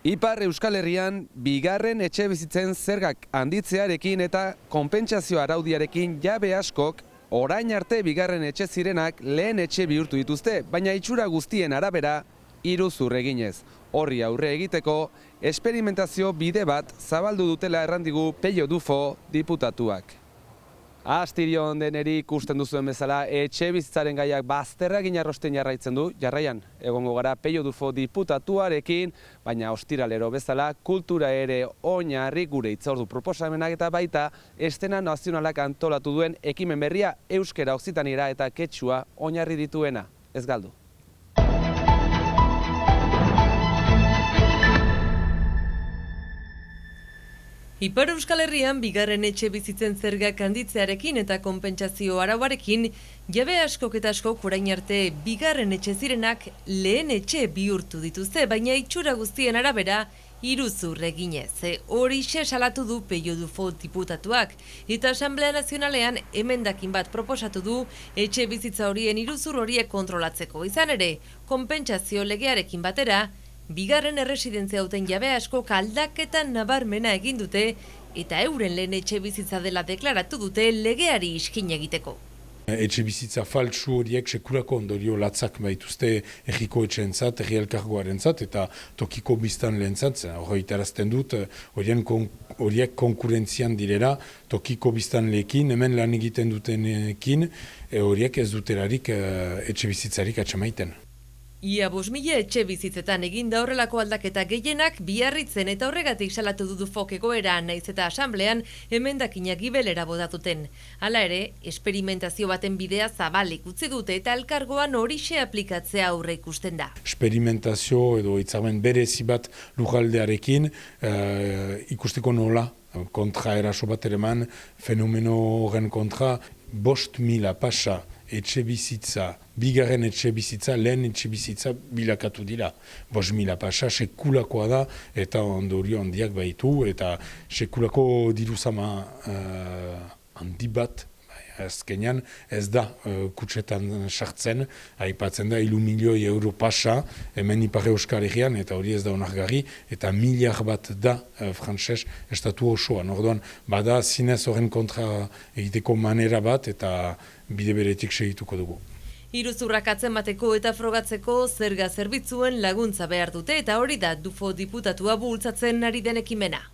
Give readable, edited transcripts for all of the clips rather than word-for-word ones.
Ipar Euskal Herrian bigarren etxebizitzen zergak handitzearekin eta konpentsazio araudiarekin jabe askok orain arte bigarren etxe zirenak lehen etxe bihurtu dituzte, baina itxura guztien arabera iruzur eginez. Horri aurre egiteko esperimentazio bide bat zabaldu dutela errandigu Pello Dufo diputatuak. Astirion deneri ikusten duzuen bezala, etxe bizitzaren gaiak bazterragin arrosten jarraitzen du. Jarraian, egongo gara Pello Dufo diputatuarekin, baina ostiralero bezala, kultura ere oinarri gure hitzordu proposamenak eta baita eszena nazionalak antolatu duen ekimen berria euskera, okzitaniera eta ketsua oinarri dituena. Ez galdu. Ipar Euskal Herrian bigarren etxe bizitzen zergak handitzearekin eta konpentsazio arauarekin jabe askok eta askok orain arte bigarren etxe zirenak lehen etxe bihurtu dituzte, baina itxura guztien arabera iruzur eginez. Horixe salatu du Pello Dufo diputatuak eta Asamblea Nazionalean emendakin bat proposatu du etxe bizitza horien iruzur horiek kontrolatzeko. Izan ere, konpentsazio legearekin batera, bigarren erresidentzia duten jabe askok aldaketa nabarmena egin dute eta euren lehen etxe bizitza dela deklaratu dute legeari iskin egiteko. Etxe bizitza faltsu horiek sekurako ondorio latzak baituzte herriko etxeentzat, herri elkargoarentzat eta tokiko biztanleentzat. Horretarazten dut, horiek konkurentzian direla tokiko biztanleekin, hemen lan egiten dutenekin, horiek ez dutelarik etxe bizitzarik atxamaiten. Ia 5.000 etxe bizitzetan eginda horrelako aldaketa gehienak Biarritzen eta horregatik salatu du Dufok egoera naiz eta asamblean emendakinak gibelera bodatuten. Hala ere, esperimentazio baten bidea zabalik utzi dute eta elkargoan horixe aplikatzea aurre ikusten da. Esperimentazio edo hitzarmen berezi bat lujaldearekin ikusteko nola kontra eraso bat ereman, fenomeno horren kontra 5.000 pasa etxe bizitza, bigarren etxe bizitza, lehen etxe bizitza bilakatu dira. 5.000 pasa sekulakoa da eta ondorio handiak baitu eta sekulako diruzama handi bat, azkenean ez da kutsetan sartzen, aipatzen da 3 milioi euro pasa hemen Ipar Euskal Herrian eta hori ez da onargarri eta miliar bat da frantses estatu osoan. Orduan, bada zinez horren kontra egiteko manera bat eta bide beretik segituko dugu. Iruzurrak atzemateko eta frogatzeko zerga zerbitzuen laguntza behar dute eta hori da Dufo diputatua bultzatzen ari den ekimena.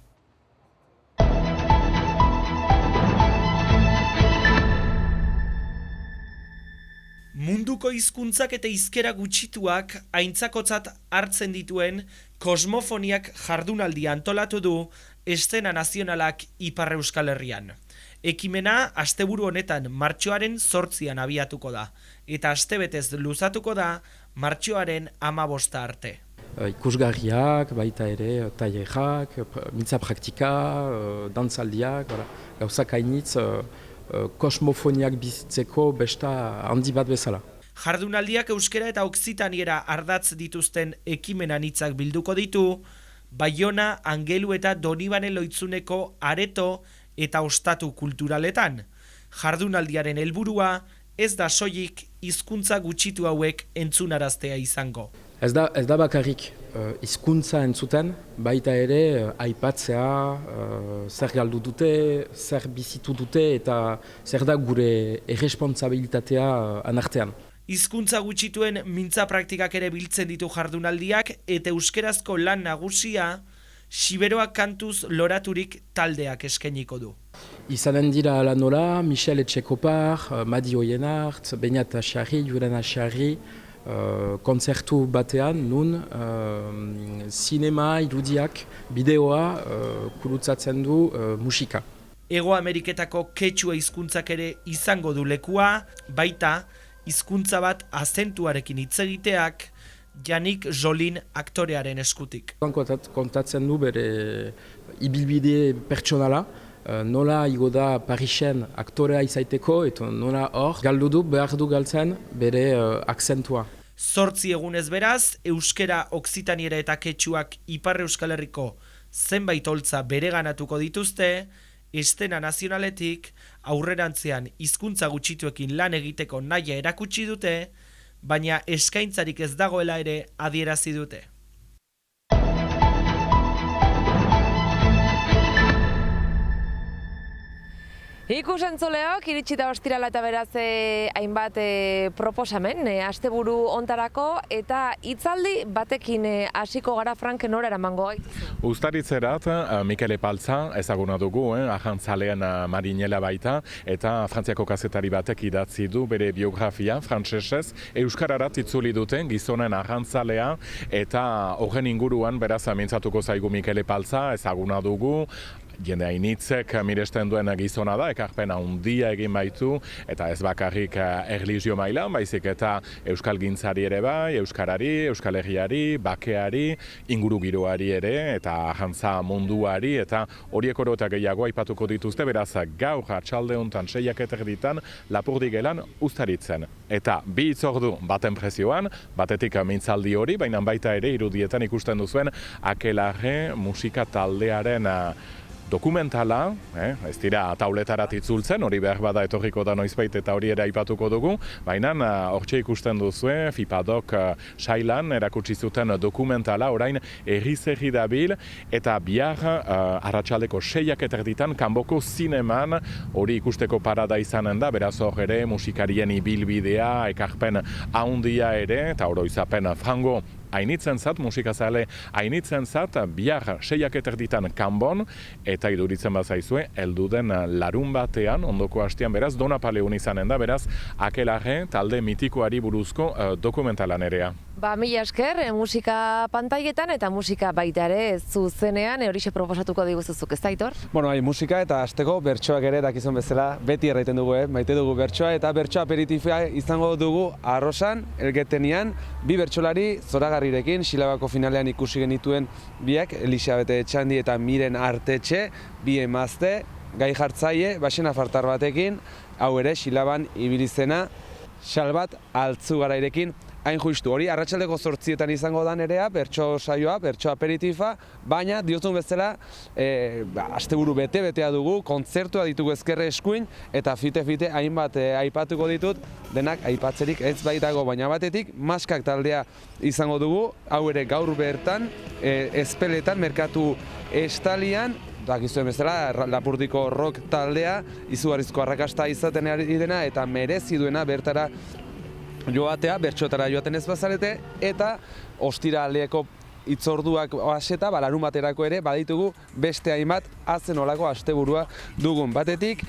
Munduko hizkuntzak eta hizkera gutxituak aintzakotzat hartzen dituen kosmofoniak jardunaldi antolatu du eszena nazionalak Ipar Euskal Herrian. Ekimena asteburu honetan martxoaren 8an abiatuko da eta astebetez luzatuko da martxoaren 15 arte. Ikusgarriak, baita ere, tailerak, mintza praktika, dantzaldiak, gauzak hainitz, kosmofoniak bizitzeko besta handi bat bezala. Jardunaldiak euskera eta okzitaniera ardatz dituzten ekimenan hitzak bilduko ditu, Baiona, Angelu eta Donibane Loitzuneko areto eta ostatu kulturaletan. Jardunaldiaren helburua ez da soilik hizkuntza gutxitu hauek entzunaraztea izango. Ez da bakarrik hizkuntza entzuten, baita ere aipatzea, zer galdu dute, zer bizitu dute eta zer da gure erresponsabilitatea anartean. Hizkuntza gutxituen mintza praktikak ere biltzen ditu jardunaldiak eta euskerazko lan nagusia Siberoak kantuz loraturik taldeak eskainiko du. Izanen dira ala nola, Michel Etxekopar, Madi Oienart, Beñat Asarri, Julen Asarri, kontzertu batean, nun sinema, irudiak, bideoa kurutzatzen du musika. Hego Ameriketako ketsua hizkuntzak ere izango du lekua, baita hizkuntza bat azentuarekin hitz egiteak, Janik Jolin aktorearen eskutik. Kontatzen du bere ibilbide pertsonala, nola igo da Parisen aktorea izaiteko eta nola hor galdu du behar du galtzen bere akzentua. 8 egunez beraz, euskera, okzitaniera eta ketsuak Ipar Euskal Herriko zenbait holtza bereganatuko dituzte, eszena nazionaletik aurrerantzean hizkuntza gutxituekin lan egiteko nahia erakutsi dute, baina eskaintzarik ez dagoela ere adierazi dute. Ikusentzuleok, iritsi da ostirala eta beraz hainbat proposamen, asteburu hontarako eta hitzaldi batekin hasiko gara. Frank, nora eramango gaituzu? Uztaritzerat, Mikel Epaltza ezaguna dugu, ajantzalean marinela baita, eta frantziako kazetari batek idatzi du bere biografia, frantsesez, euskararat itzuli duten gizonen ajantzalea, eta horren inguruan beraz mintzatuko zaigu Mikel Epaltza, ezaguna dugu, jende hainitzek miresten duen gizona da, ekarpena handia egin baitu, eta ez bakarrik erlijio mailan, baizik eta euskal gintzari ere bai, euskarari, euskal herriari, bakeari, ingurugiroari ere, eta jantza munduari, eta horiek oro eta gehiago aipatuko dituzte, beraz gaur atxalde honetan 6:00 Lapurdi-gelan Uztaritzen. Eta bi hitzordu baten prezioan, batetik mintzaldi hori, baina baita ere irudietan ikusten duzuen Akelarre musika taldearen dokumentala, ez dira tauletarat itzultzen, hori behar bada etorriko da noizbait eta hori ere aipatuko dugu, baina hortxe ikusten duzue, FIPADok sailan erakutsi zuten dokumentala, orain erri dabil, eta bihar arratsaldeko 6:30 kanboko zineman hori ikusteko parada izanen da, beraz hor ere musikarien ibilbidea, ekarpen haundia ere, eta oroizapen frango hainitzen zat, musikazale hainitzen zat, bihar 6:30 kanbon, eta iduritzen bazaizue, elduden larun batean, ondoko hastean beraz, Dona Paleun izanen da, beraz, Akelarre talde mitikoari buruzko dokumentalan erea. Mila esker, musika pantailetan eta musika baita ere zuzenean, horixe proposatuko diguzuzuk, ez da, Aitor? Musika eta hasteko bertsoak ere dakizun bezala, beti erraiten dugu, maite dugu bertsoa, eta bertso aperitifia izango dugu Arrosan, Elgetenian, bi bertsolari zoragarrirekin, Silabako finalean ikusi genituen biak, Elisabete Etxandi eta Miren Artetxe, bi emazte, gai jartzaile, baxena fartar batekin, hau ere, Silaban ibilizena, Xalbat Altzugararekin, hain justu, hori arratsaldeko 8:00 izango da nerea, bertso saioa, bertso aperitifa, baina diozun bezala, asteburu bete-betea dugu, kontzertua ditugu Ezkerre Eskuin, eta fite-fite hainbat aipatuko ditut, denak aipatzerik ez baitago, baina batetik Maskak taldea izango dugu, hau ere gaur bertan, Ezpeletan, merkatu estalian, dakizuen bezala, Lapurdiko rock taldea, izugarrizko arrakasta izaten ari dena, eta merezi duena bertara joatea, bertxotara joaten ez bazarete, eta ostiraleko hitzorduak haseta, larun baterako ere, baditugu beste hainbat azen olako asteburua dugun. Batetik,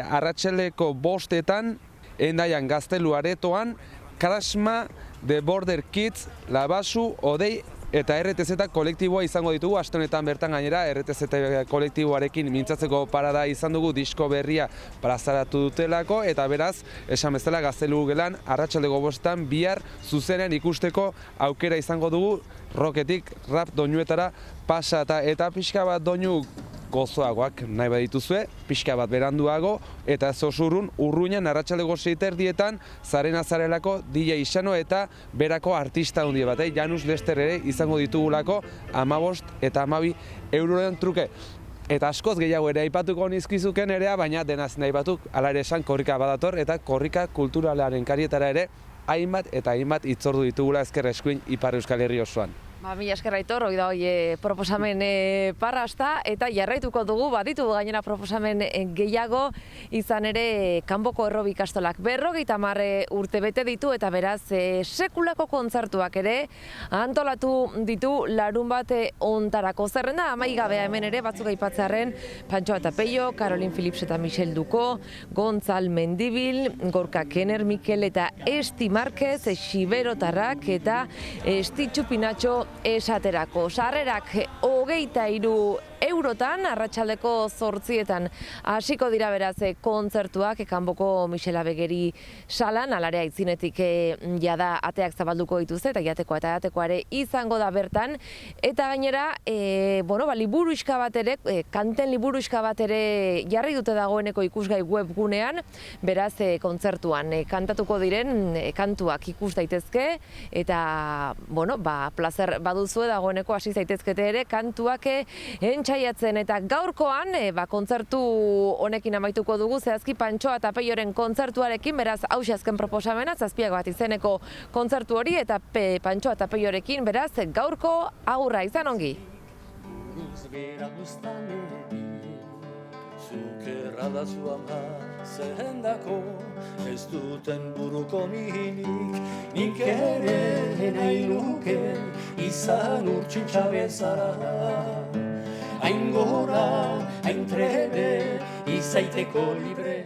arratsaldeko 5:00 Hendaian Gaztelu Aretoan, Krasma, The Border Kids, Labasu, Odei, eta RTZ kolektiboa izango ditugu, aste honetan bertan gainera RTZ kolektiboarekin mintzatzeko parada izan dugu, disko berria plazaratu dutelako, eta beraz, esan bezala Gaztelu gelan, arratsaldeko 5:00 bihar zuzenean ikusteko aukera izango dugu, rocketik rap doinuetara pasa, eta pixka bat doinu gozoagoak nahi badituzue, pixka bat beranduago, eta ez osurrun, Urruñan arratsaldeko 6:30 Zaren Azarelako DJ Isano eta berako artista handi bat, Janus Lester ere izango ditugulako 15 eta 12 euroren truke. Eta askoz gehiago ere aipatuko nizkizuken erea, baina denaz nahi batuk, ala ere esan korrika badator, eta korrika kulturalaren karietara ere, hainbat eta hainbat hitzordu ditugula Ezker Eskuin Ipar Euskal Herri osoan. Mila esker, Aitor, hori da proposamen parrasta, eta jarraituko dugu, baditu gainera proposamen gehiago, izan ere kanboko errobi ikastolak 50 urte bete ditu, eta beraz sekulako kontzertuak ere antolatu ditu larun bat ontarako. Zerrenda amaigabea hemen ere, batzuk aipatzearren, Pantxo eta Peio, Karolin Philips eta Michel Duko, Gontzal Mendibil, Gorka Kenner, Mikel eta Esti Marquez, Xiberotarrak eta Esti Txupinatxo esaterako. Sarrerak 23 eurotan, arratsaldeko 8:00 hasiko dira beraz kontzertuak, kanboko Michel Abegeri salan, alare aitzinetik jada ateak zabalduko dituzte, eta jatekoa ere izango da bertan, eta gainera, liburuxka bat ere, kanten liburuxka bat ere jarri dute dagoeneko ikusgai webgunean, beraz kontzertuan kantatuko diren kantuak ikus daitezke, eta, plazer baduzue dagoeneko hasi zaitezkete ere, kantuak entzaiatzen, eta gaurkoan kontzertu honekin amaituko dugu, zehazki Pantxo eta Peioren kontzertuarekin, beraz hauxe azken proposamena, 7 bat izeneko kontzertu hori, eta Pantxo eta Peiorekin, beraz gaurko agurra, izan ongi. Zuk erradazu ama zerrendako ez duten buruko minik, nik ere nahi nuke izan urtsintxa bezala. Hain gora, hain trebe, izaiteko libre.